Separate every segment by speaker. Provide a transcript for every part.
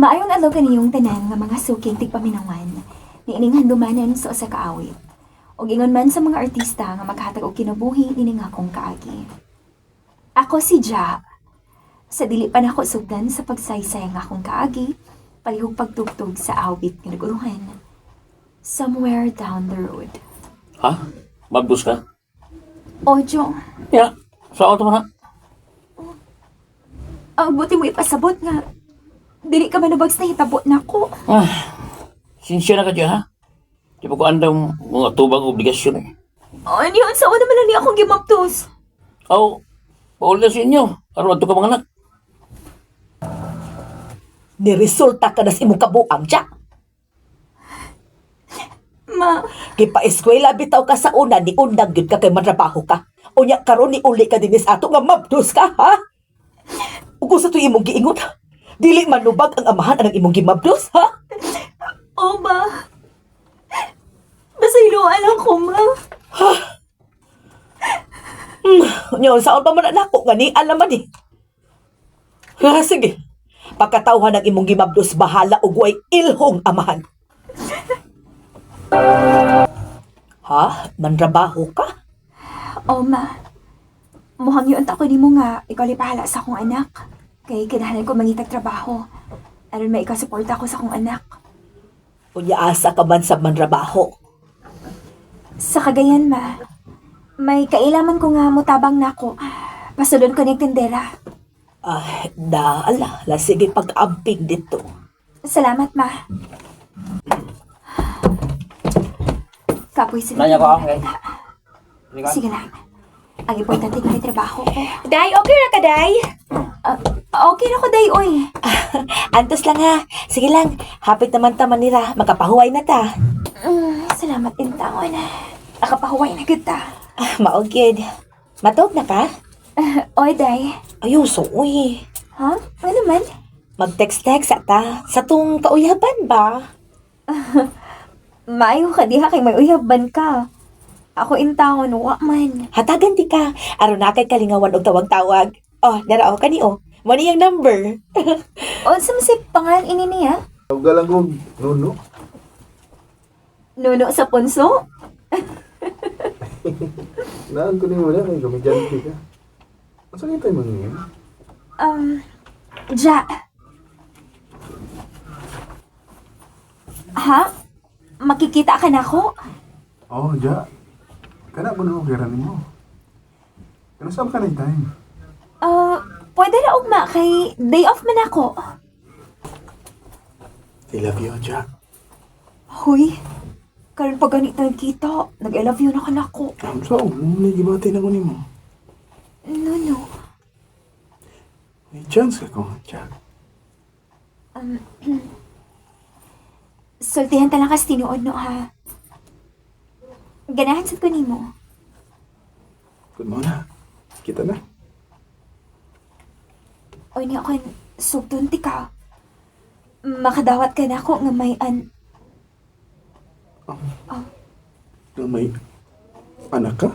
Speaker 1: Maayong adlaw kaniyong tanan nga mga suking tigpaminawan niining handumanan sa usa ka awit. Ug ingon man sa mga artista nga maghatag og kinabuhi ining akong kaagi. Ako si Ja. Sa dili pa nako sugdan sa pagsaysay nga akong kaagi, palihog pagtugtog sa awit nga naguluhan. Somewhere down the road.
Speaker 2: Ha? Magbus ka?
Speaker 1: Ojo,
Speaker 2: Ya. Saan ito man ha?
Speaker 1: buti mo ipasabot nga. Dili ka manubags na hitabot na ako.
Speaker 2: Sinsya na ka dyan ha? Di ba ko andam mga tubang obligasyon eh.
Speaker 1: Ano yun? Saan naman lang niya akong gimaptos?
Speaker 2: Aw, paul na sa inyo. Araw ato ka mga anak.
Speaker 3: Niresulta ka na sa imong kabuang, Jack.
Speaker 1: Ma,
Speaker 3: Kipa-eskwela bitaw ka sa una, ni undang yun ka kay matrabaho ka. Unya karon ni uli ka dinis ato nga mabdos ka, ha? Ug kung sa to imong giingon, dili manubag ang amahan ang imong gimabdos, ha?
Speaker 1: o ba? Basta iluan lang ko, ma.
Speaker 3: Unya, saan pa man nako nga ni alam man eh. Sige. Pagkatawhan ng imong gimabdos, bahala ug way ilhong amahan. Ha? Mantrabaho ka?
Speaker 1: O, ma. Muhang yun ako ni mo nga, ikaw li pahala sa akong anak. Kay kinahanglan ko mangitag trabaho. Aron may ikasuporta ko sa akong anak.
Speaker 3: Unya asa ka man sa mantrabaho.
Speaker 1: Sa Cagayan, ma. May kailaman ko nga mutabang na ako. Pasulon ko ng tindera.
Speaker 3: Ala, sige pag-amping dito.
Speaker 1: Salamat, ma. Kapoy sila.
Speaker 2: Nanya ko ako eh.
Speaker 1: Sige lang. Ang importante ko may trabaho ko.
Speaker 4: Day, okay ra ka, Day?
Speaker 1: Okay na ko, day, oy.
Speaker 3: Antos lang ha. Sige lang, hapit naman taman nila. Magkapahuway na ta.
Speaker 1: Salamat din taon. Nakapahuway na kita.
Speaker 3: Maugid. Matog na ka?
Speaker 1: Oy, day.
Speaker 3: Ayuso, uy.
Speaker 1: Ha? Ano naman?
Speaker 3: Mag-text-text ata. Sa tong kauyaban ba?
Speaker 1: Maayo ka diha kay may uyaban ka. Ako in taon, wa man.
Speaker 3: Hatagan di ka. Aron na kay kalingawan og tawag-tawag. Oh, darao ka ni oh. Mani ang number.
Speaker 1: O, sumasip pangalan ini niya?
Speaker 5: Galang ko, Nuno.
Speaker 1: Nuno sa punso?
Speaker 5: Naan ko ni mo na, kay komedyante ka. Masa kita yung mga
Speaker 1: Ja. Ha? Makikita ka na ako?
Speaker 5: Oh, ja. Kana mo na okay ranin mo. Ano saan ka na yung time?
Speaker 1: Pwede na ugma kay day off man ako.
Speaker 5: I love you, ja.
Speaker 1: Huy, karon pa ganito nagkita, nag-I love you na ka na ako.
Speaker 5: So, may gibati na ko ni mo.
Speaker 1: Nuno.
Speaker 5: May chance ka ko, ja.
Speaker 1: Sultihan ta lang kas tinuod no ha. Ganahan sad ko nimo.
Speaker 5: Good mo na. Kita na.
Speaker 1: Oy ni ako sugdon ti ka. Makadawat ka na ako nga may
Speaker 5: Na may anak ka?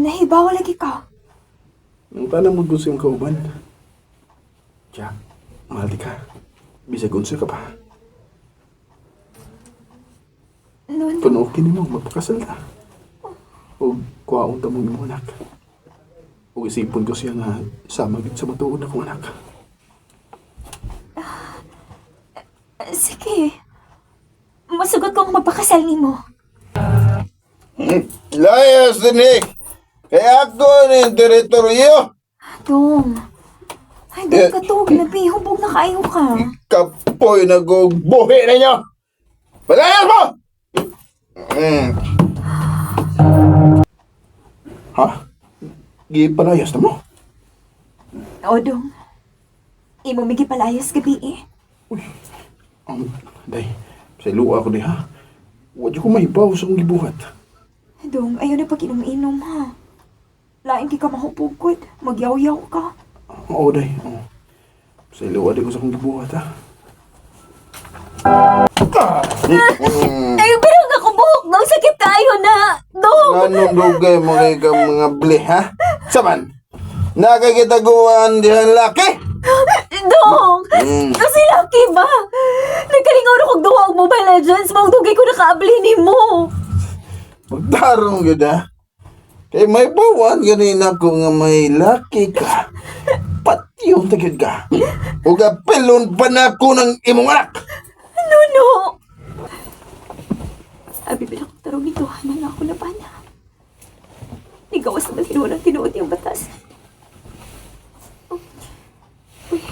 Speaker 1: nahibawa lagi ka.
Speaker 5: Paano mo gusto yung kauban? Ja, mahal di ka. Bisag unsa ka pa.
Speaker 1: Nuno.
Speaker 5: Panukin mo, magpakasal na. O kuwaon ta mong imong anak. O isipon ko siya nga sama gid sa matuod akong anak.
Speaker 1: Sige. Masugot kong magpakasal nimo.
Speaker 6: Layas din eh. Kaya ako ng teritoryo.
Speaker 1: Dong. Ay, dong katog. Nabihubog na kayo ka.
Speaker 6: Kapoy na buhi na nyo. Palayas mo!
Speaker 5: Ha? Gipalayas na mo?
Speaker 1: O, dong. Imo migi palayas gabi eh.
Speaker 5: Day, sa ilua ko di ha. Huwag ko mahibaw sa akong gibuhat.
Speaker 1: Dong, ayaw na pag inom-inom ha. Lain ki ka mahupugkod. Magyaw-yaw ka.
Speaker 5: Oo, day. Oo. Sa ilua di ko sa akong gibuhat ha.
Speaker 1: Ay, pero nga kubuhok daw. Sakit tayo na. Dong!
Speaker 6: Anong dugay mo kay ka mga bli, ha? Saman, nakakitaguan dihan laki?
Speaker 1: Dong! Kasi lucky ba? Nagkalingaw na kong duwa og Mobile Legends. Mong dugay ko nakaabli ni mo.
Speaker 6: Magtarong yun ah. Kay may bawan ganina ko nga may laki ka. Patyo tagid ka. Ug apelon pa na ko ng imong anak.
Speaker 1: Nuno! Abi bilang tarong ito, hanang ako na ba na? Igawas naman ng tinuod yung batas. Uy,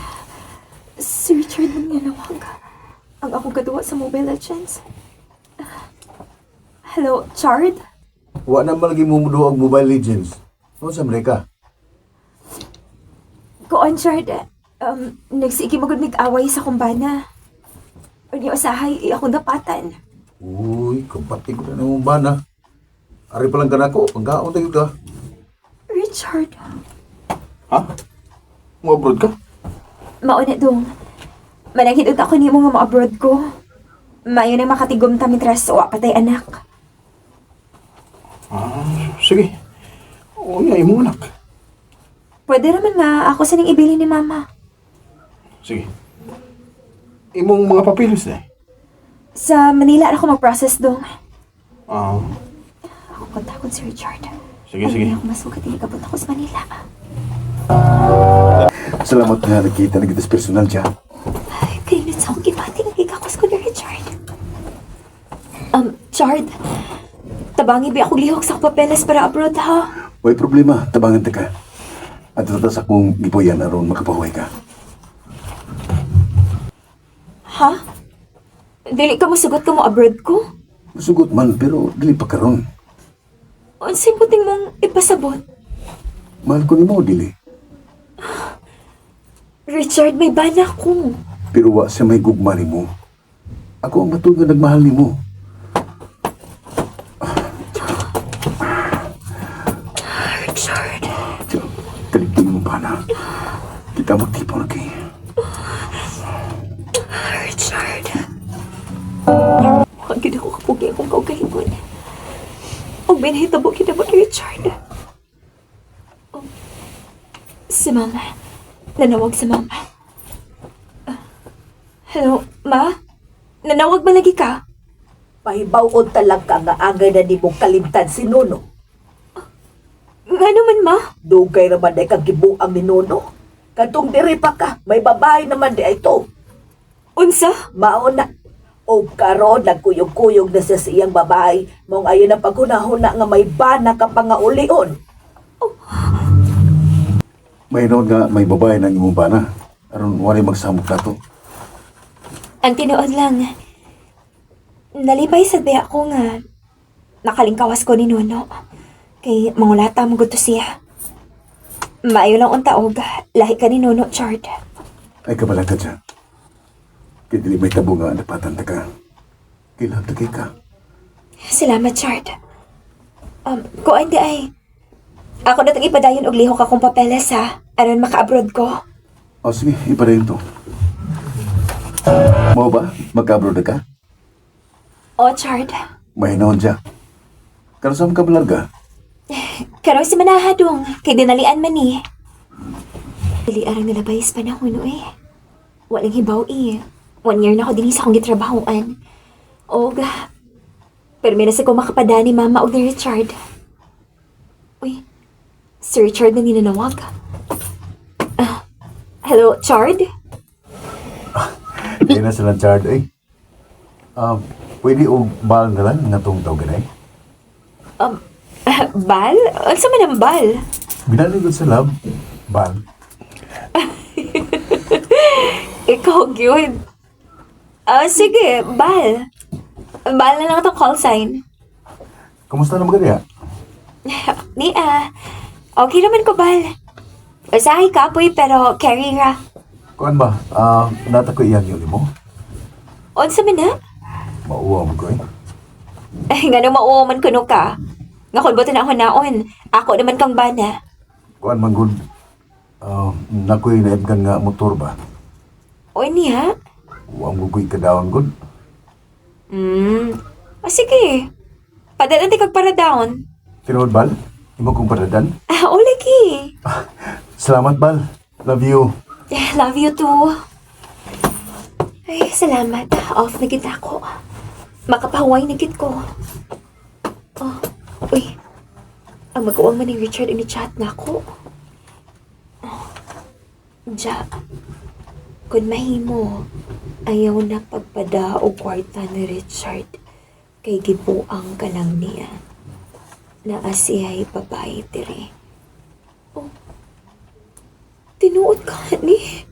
Speaker 1: Sir Richard man nga nawag. Ang akong katuwa sa Mobile Legends. Hello, Chard?
Speaker 4: Wa na malagi mo mudo og Mobile Legends. Ano sa Amerika?
Speaker 1: Koon, Chard. Nagsiki magod away sa kumbana. Unya usahay, akong dapatan.
Speaker 4: Uy, kapatid ko na naman ba na? Ari pa lang ka na ko, pagkaon tayo ka.
Speaker 1: Richard,
Speaker 5: Ha? Mo-abroad ka?
Speaker 1: mauna dong. Mananghidot ako ni mo nga ma-abroad ko. Mayo na makatigom ta mitras wa patay anak.
Speaker 5: Sige. O niya, imong anak.
Speaker 1: Pwede naman nga ako sa ning ibili ni mama.
Speaker 5: Sige. Imong mga papilis na eh.
Speaker 1: Sa Manila na ako mag-process dong.
Speaker 5: Ah,
Speaker 1: Ako kontakon si Richard.
Speaker 5: sige, sige.
Speaker 1: Ako masukat iligabot ako sa Manila.
Speaker 4: Salamat nga nakita na kita sa personal siya.
Speaker 1: Ay, kayo sa akong gibati ng igakos ko ni Richard. Chard, tabangi ba akong lihok sa papeles para abroad ha?
Speaker 4: Way problema, tabangan ta ka. At tatas akong giboyan aron makapahuay ka.
Speaker 1: Ha? Dili ka masugot ka mo abroad ko?
Speaker 4: Sugot man, pero dili pa karon.
Speaker 1: Unsay puting mong ipasabot?
Speaker 4: Mahal ko ni mo, dili.
Speaker 1: Richard, may bana ko.
Speaker 4: Pero wa siya may gugma ni mo. Ako ang matulog nga nagmahal ni mo.
Speaker 1: Richard.
Speaker 4: Tiyo, kaligtin mo ba na? Kita magtipon na kayo.
Speaker 1: Richard. Ang gina ko kapugi akong kaugalingon. Ang binahitabo kita mo ni Richard. Oh, si Mama. Nanawag si Mama. Hello, Ma? Nanawag ba lagi ka?
Speaker 3: Pahibawon talaga nga agay na ni mong kalimtan si Nuno.
Speaker 1: Nga naman, Ma?
Speaker 3: Dugay naman ay kagibuang ni Nuno. Katong diri pa ka, may babae naman di ito.
Speaker 1: Unsa?
Speaker 3: Mauna. O karon nagkuyog-kuyog na sa siyang babae, mong ayon na paghunahuna nga may bana ka pa nga ulion.
Speaker 4: May noon nga may babae ng imong bana. Aron wala magsamok na to.
Speaker 1: Ang tinuod lang. Nalipay sa biya ko nga nakalingkawas ko ni Nuno. Kay mangulata mo gusto siya. Maayo lang unta og lahi ka ni Nuno, Chard.
Speaker 4: Ay kabalang ka dyan. Kaya dili may tabo nga napatan ta ka. Kailangan tagay ka.
Speaker 1: Salamat, Chard. Kuan di ay. Ako na tang ipadayon og lihok akong papeles ha. Aron maka-abroad ko.
Speaker 4: O sige, ipadayon to. Mau ba? Magka-abroad na ka?
Speaker 1: O, Chard.
Speaker 4: May noon dyan. Karasam ka balarga?
Speaker 1: Karoy si manahadong. Kay dinalian man ni. Dili arang nalabay sa panahon no eh. Walang hibaw eh. 1 year na ako din sa akong gitrabahoan. Oga. Pero meron sa ko makapada ni Mama o ni Richard. Uy, si Richard na ninanawag. Hello, Chard?
Speaker 4: Hindi na silang chard eh. Pwede o bal na lang nga itong tawag eh.
Speaker 1: Bal? Ano man ang bal?
Speaker 4: Binaligod sa lab, bal.
Speaker 1: Ikaw, yun. Sige, bal. Bal na lang itong call sign.
Speaker 4: Kamusta naman kaya?
Speaker 1: Okay naman ko, bal. Usahay kapoy pero carry ra.
Speaker 4: Kuan ba? Nata ko iyang yun mo?
Speaker 1: Unsa man na?
Speaker 4: Mauwa mo ko eh.
Speaker 1: Nga nang mauwaman ko no ka. Nga kulboto na ako naon. Ako naman kang bana.
Speaker 4: Kuan man good. Nakoy naibgan nga motor ba?
Speaker 1: O niya?
Speaker 4: Huwag mo ko'y kadawan good.
Speaker 1: Sige. Padalan di kag para down.
Speaker 4: Tinuod bal? Imo kong paradan?
Speaker 1: O lagi.
Speaker 4: Salamat bal. Love you.
Speaker 1: Love you too. Ay, salamat. Off na kita ko. Makapahuway na git ko. Oh, uy. Ang mag-uwang man ni Richard ini-chat na ako. Oh, Ja, kung mahimo, ayaw na pagpada o kwarta ni Richard kay gibuang ka lang niya. Na asiyay babae tiri. Oh, tinuod ka ni.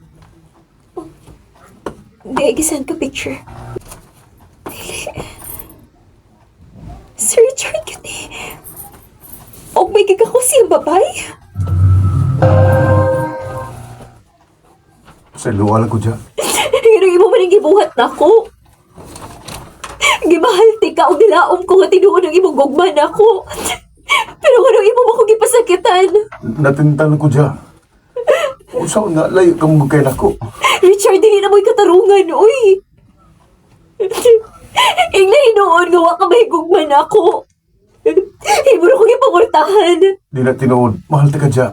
Speaker 1: Oh, gisan ka picture. Dili. Sir Richard yun eh. O may gigako siyang babae.
Speaker 4: Sa luwa lang ko dyan.
Speaker 1: Pero imo man ang gibuhat na ko. Gibahalti ka o nilaom ko nga tinuod ang imong gugma na ko. Pero ano imo mo ko gipasakitan?
Speaker 4: Natintan ko dyan. Usaw nga, layo ka mong kayo nako.
Speaker 1: Richard, dili na mo'y katarungan, uy. Inglay noon nga wa ka may gugma na ko. Imo na ko gipangurtahan.
Speaker 4: Di na tinuod. Mahal ta ka dyan.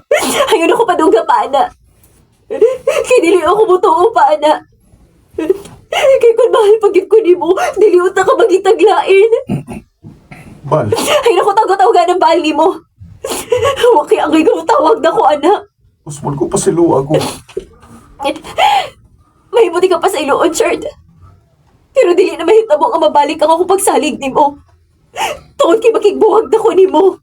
Speaker 1: Ayaw na ko padungga pa, ana. Kaya dili ako mutuo pa, ana. Kaya kung mahal pagit ko ni mo, dili uta ka magitaglain.
Speaker 4: Bal,
Speaker 1: Ay naku, tawag-tawagan ng bali mo. Waki ang ikaw tawag na ko, anak.
Speaker 4: usman ko pa si luwa ko.
Speaker 1: May buti ka pa sa iloon, Chard. Pero dili na mahitabo nga mabalik ako pagsalig ni mo. Tungod kay makigbuwag na ko ni mo.